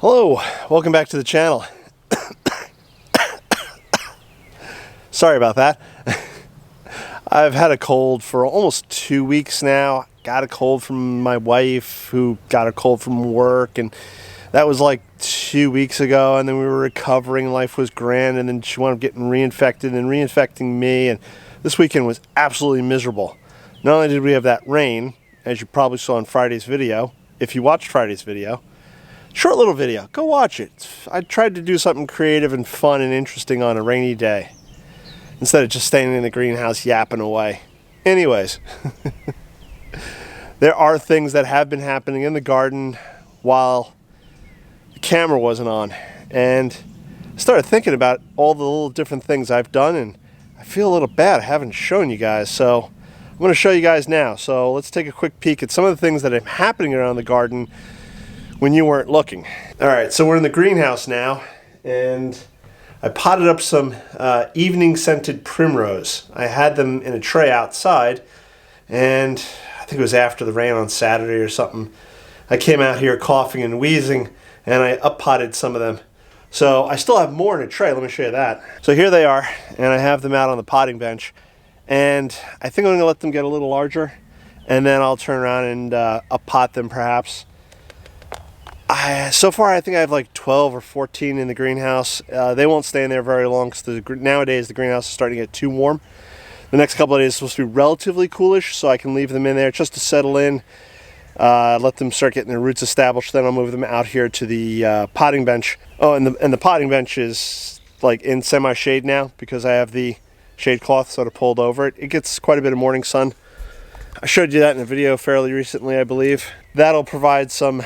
Hello, welcome back to the channel. Sorry about that. I've had a cold for almost 2 weeks now. Got a cold from my wife who got a cold from work, and that was like 2 weeks ago, and then we were recovering. Life was grand, and then she wound up getting reinfected and reinfecting me, and this weekend was absolutely miserable. Not only did we have that rain, as you probably saw in Friday's video, if you watched Friday's video, short little video, go watch it. I tried to do something creative and fun and interesting on a rainy day instead of just staying in the greenhouse yapping away. Anyways, there are things that have been happening in the garden while the camera wasn't on, and I started thinking about all the little different things I've done, and I feel a little bad I haven't shown you guys, so I'm going to show you guys now. So let's take a quick peek at some of the things that are happening around the garden when you weren't looking. All right, so we're in the greenhouse now, and I potted up some evening scented primrose. I had them in a tray outside, and I think it was after the rain on Saturday or something. I came out here coughing and wheezing, and I up-potted some of them. So I still have more in a tray. Let me show you that. So here they are, and I have them out on the potting bench, and I think I'm gonna let them get a little larger, and then I'll turn around and up-pot them perhaps. So far I think I have like 12 or 14 in the greenhouse. They won't stay in there very long because nowadays the greenhouse is starting to get too warm. The next couple of days is supposed to be relatively coolish, so I can leave them in there just to settle in, let them start getting their roots established. Then I'll move them out here to the potting bench. Oh, and the potting bench is like in semi-shade now because I have the shade cloth sort of pulled over it. It gets quite a bit of morning sun. I showed you that in a video fairly recently, I believe. That'll provide some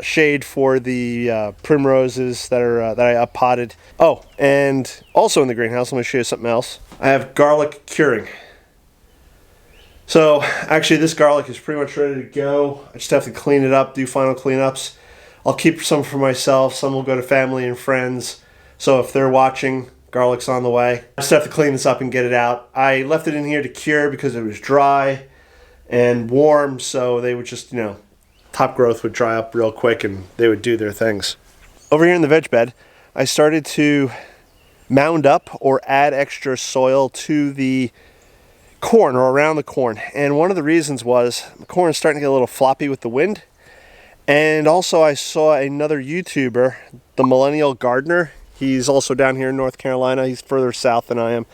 shade for the primroses that I up-potted. Oh, and also in the greenhouse, let me show you something else. I have garlic curing. So actually this garlic is pretty much ready to go. I just have to clean it up, do final cleanups. I'll keep some for myself. Some will go to family and friends. So if they're watching, garlic's on the way. I just have to clean this up and get it out. I left it in here to cure because it was dry and warm, so they would just, top growth would dry up real quick and they would do their things. Over here in the veg bed, I started to mound up or add extra soil to the corn or around the corn. And one of the reasons was the corn is starting to get a little floppy with the wind. And also I saw another YouTuber, the Millennial Gardener. He's also down here in North Carolina. He's further south than I am.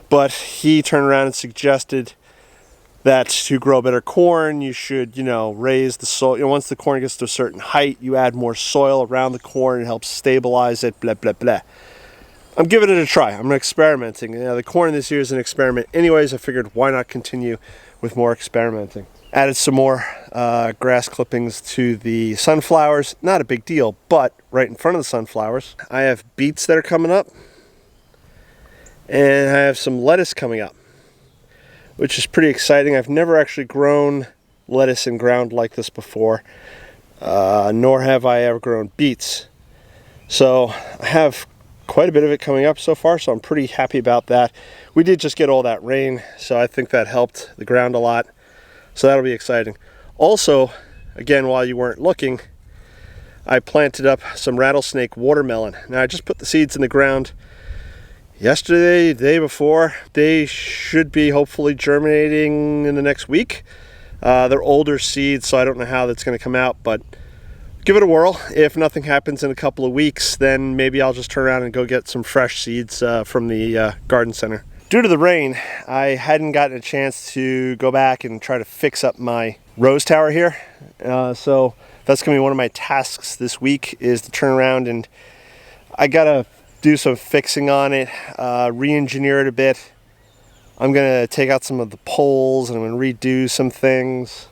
But he turned around and suggested that to grow better corn, you should, raise the soil. Once the corn gets to a certain height, you add more soil around the corn. It helps stabilize it, blah, blah, blah. I'm giving it a try. I'm experimenting. The corn this year is an experiment. Anyways, I figured why not continue with more experimenting. Added some more grass clippings to the sunflowers. Not a big deal, but right in front of the sunflowers, I have beets that are coming up. And I have some lettuce coming up, which is pretty exciting. I've never actually grown lettuce in ground like this before, nor have I ever grown beets. So I have quite a bit of it coming up so far, so I'm pretty happy about that. We did just get all that rain, so I think that helped the ground a lot. So that'll be exciting. Also, again, while you weren't looking, I planted up some rattlesnake watermelon. Now I just put the seeds in the ground yesterday, the day before. They should be hopefully germinating in the next week. They're older seeds, so I don't know how that's going to come out, but give it a whirl. If nothing happens in a couple of weeks, then maybe I'll just turn around and go get some fresh seeds from the garden center. Due to the rain, I hadn't gotten a chance to go back and try to fix up my rose tower here. So that's going to be one of my tasks this week, is to turn around and I got to do some fixing on it, re-engineer it a bit. I'm going to take out some of the poles and I'm going to redo some things.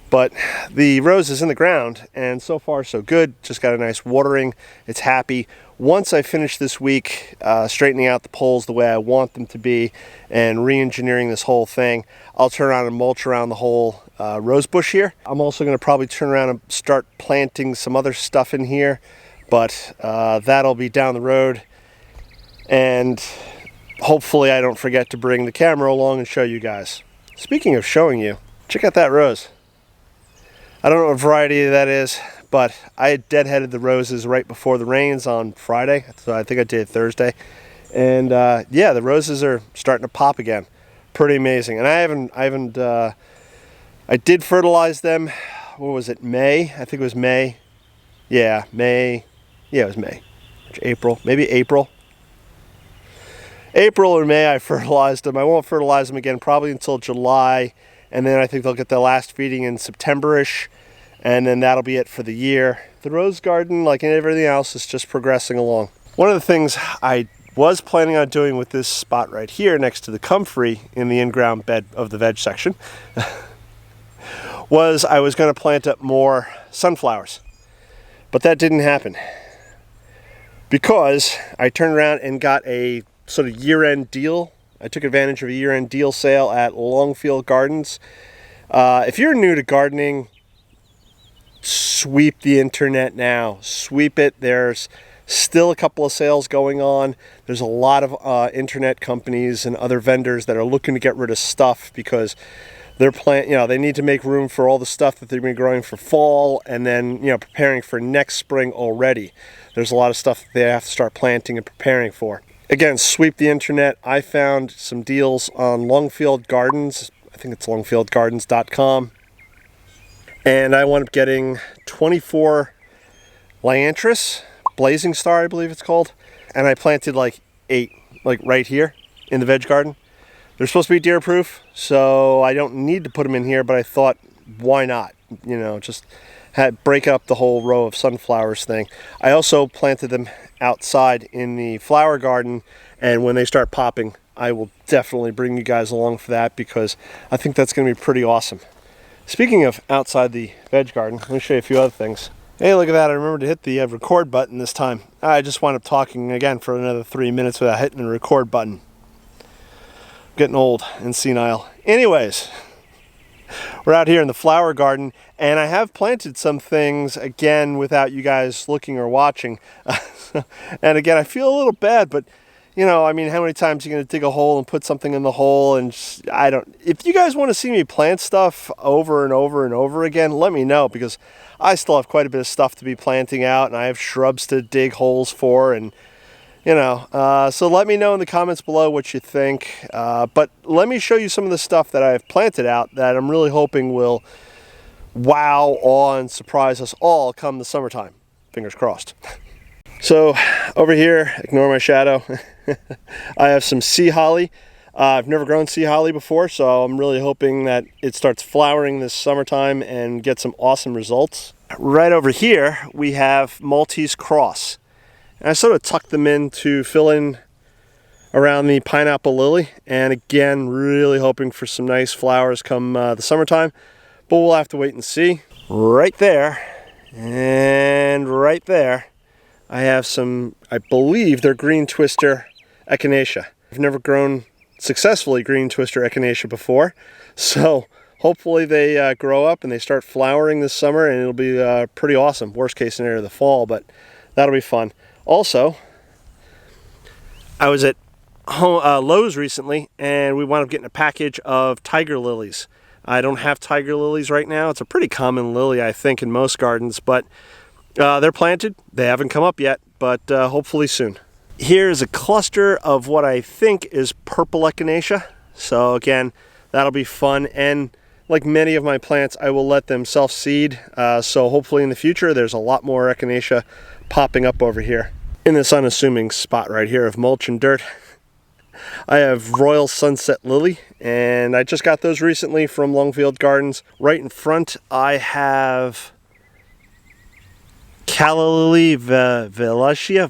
But the rose is in the ground, and so far so good. Just got a nice watering. It's happy. Once I finish this week straightening out the poles the way I want them to be and re-engineering this whole thing, I'll turn around and mulch around the whole rose bush here. I'm also going to probably turn around and start planting some other stuff in here, but that'll be down the road. And hopefully I don't forget to bring the camera along and show you guys. Speaking of showing you, check out that rose. I don't know what variety that is, but I had deadheaded the roses right before the rains on Friday, so I think I did Thursday. And yeah, the roses are starting to pop again. Pretty amazing. And I did fertilize them. What was it, May? I think it was May. Yeah, May. Yeah, it was May. April, maybe April. April or May I fertilized them. I won't fertilize them again probably until July, and then I think they'll get their last feeding in September-ish, and then that'll be it for the year. The rose garden, like everything else, is just progressing along. One of the things I was planning on doing with this spot right here next to the comfrey in the in-ground bed of the veg section was I was going to plant up more sunflowers, but that didn't happen because I turned around and got a sort of year-end deal. I took advantage of a year-end deal sale at Longfield Gardens. If you're new to gardening, sweep the internet now. Sweep it. There's still a couple of sales going on. There's a lot of internet companies and other vendors that are looking to get rid of stuff because they're they need to make room for all the stuff that they've been growing for fall, and then preparing for next spring already. There's a lot of stuff that they have to start planting and preparing for. Again, sweep the internet. I found some deals on Longfield Gardens. I think it's longfieldgardens.com. And I wound up getting 24 Liantris, Blazing Star, I believe it's called. And I planted like 8, like right here in the veg garden. They're supposed to be deer proof, so I don't need to put them in here, but I thought, why not? Just break up the whole row of sunflowers thing. I also planted them outside in the flower garden, and when they start popping, I will definitely bring you guys along for that because I think that's going to be pretty awesome. Speaking of outside the veg garden, let me show you a few other things. Hey, look at that. I remembered to hit the record button this time. I just wound up talking again for another 3 minutes without hitting the record button. Getting old and senile. Anyways, we're out here in the flower garden, and I have planted some things again without you guys looking or watching. And again, I feel a little bad, but how many times are you going to dig a hole and put something in the hole? And if you guys want to see me plant stuff over and over and over again, let me know, because I still have quite a bit of stuff to be planting out, and I have shrubs to dig holes for, and so let me know in the comments below what you think. But let me show you some of the stuff that I've planted out that I'm really hoping will wow, awe, and surprise us all come the summertime. Fingers crossed. So over here, ignore my shadow, I have some sea holly. I've never grown sea holly before, so I'm really hoping that it starts flowering this summertime and get some awesome results. Right over here, we have Maltese cross. And I sort of tucked them in to fill in around the pineapple lily. And again, really hoping for some nice flowers come the summertime. But we'll have to wait and see. Right there, and right there, I have some, I believe they're green twister echinacea. I've never grown successfully green twister echinacea before. So hopefully they grow up and they start flowering this summer, and it'll be pretty awesome. Worst case scenario, the fall, but that'll be fun. Also, I was at Lowe's recently, and we wound up getting a package of tiger lilies. I don't have tiger lilies right now. It's a pretty common lily, I think, in most gardens, but they're planted. They haven't come up yet, but hopefully soon. Here's a cluster of what I think is purple echinacea. So again, that'll be fun, and like many of my plants, I will let them self-seed. So hopefully in the future, there's a lot more echinacea popping up over here. In this unassuming spot right here of mulch and dirt, I have Royal Sunset Lily, and I just got those recently from Longfield Gardens. Right in front, I have Calla Lily Valencia.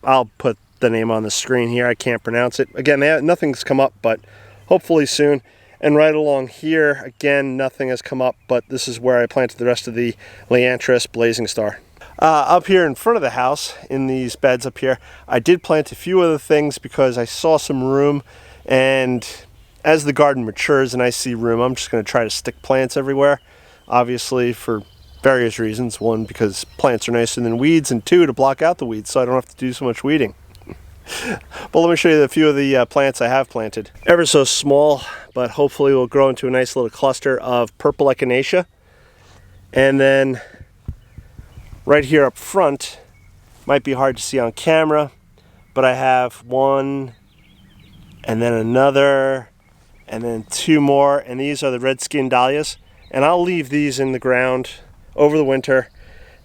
I'll put the name on the screen here. I can't pronounce it. Again, nothing's come up, but hopefully soon. And right along here, again, nothing has come up, but this is where I planted the rest of the Liantris Blazing Star. Up here in front of the house, in these beds up here, I did plant a few other things because I saw some room, and as the garden matures and I see room, I'm just going to try to stick plants everywhere, obviously for various reasons. One, because plants are nicer than weeds, and two, to block out the weeds so I don't have to do so much weeding. But let me show you a few of the plants I have planted. Ever so small, but hopefully will grow into a nice little cluster of purple echinacea. And then Right here up front, might be hard to see on camera, but I have one and then another and then two more, and these are the red skin dahlias, and I'll leave these in the ground over the winter,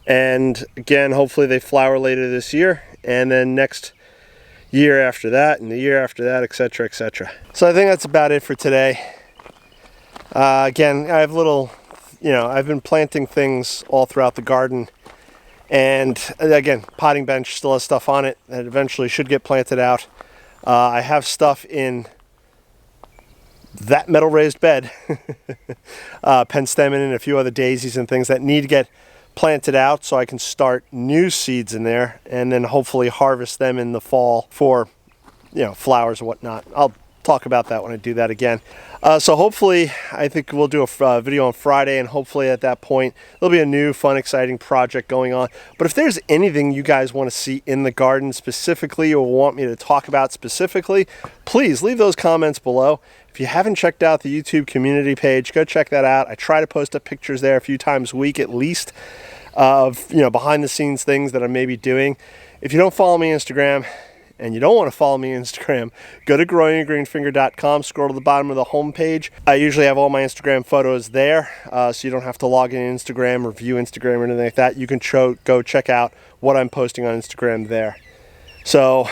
and again hopefully they flower later this year, and then next year after that, and the year after that, etc., etc. So I think that's about it for today. Again, I have I've been planting things all throughout the garden, and again, potting bench still has stuff on it that eventually should get planted out. I have stuff in that metal raised bed, penstemon and a few other daisies and things that need to get planted out so I can start new seeds in there and then hopefully harvest them in the fall for flowers and whatnot. I'll talk about that when I do that again. So hopefully I think we'll do a video on Friday, and hopefully at that point there'll be a new fun exciting project going on. But if there's anything you guys want to see in the garden specifically or want me to talk about specifically, please leave those comments below. If you haven't checked out the YouTube community page, go check that out. I try to post up pictures there a few times a week at least of behind the scenes things that I may be doing. If you don't follow me on Instagram and you don't want to follow me on Instagram, go to growinggreenfinger.com, scroll to the bottom of the home page. I usually have all my Instagram photos there, so you don't have to log in Instagram or view Instagram or anything like that. You can go check out what I'm posting on Instagram there. So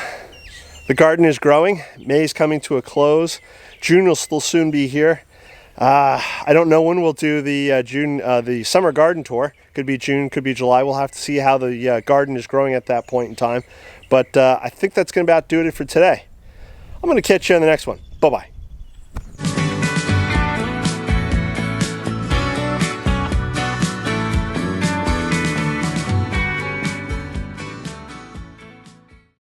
the garden is growing. May's coming to a close. June will still soon be here. I don't know when we'll do the summer garden tour. Could be June, could be July. We'll have to see how the garden is growing at that point in time. But I think that's going to about do it for today. I'm going to catch you on the next one. Bye-bye.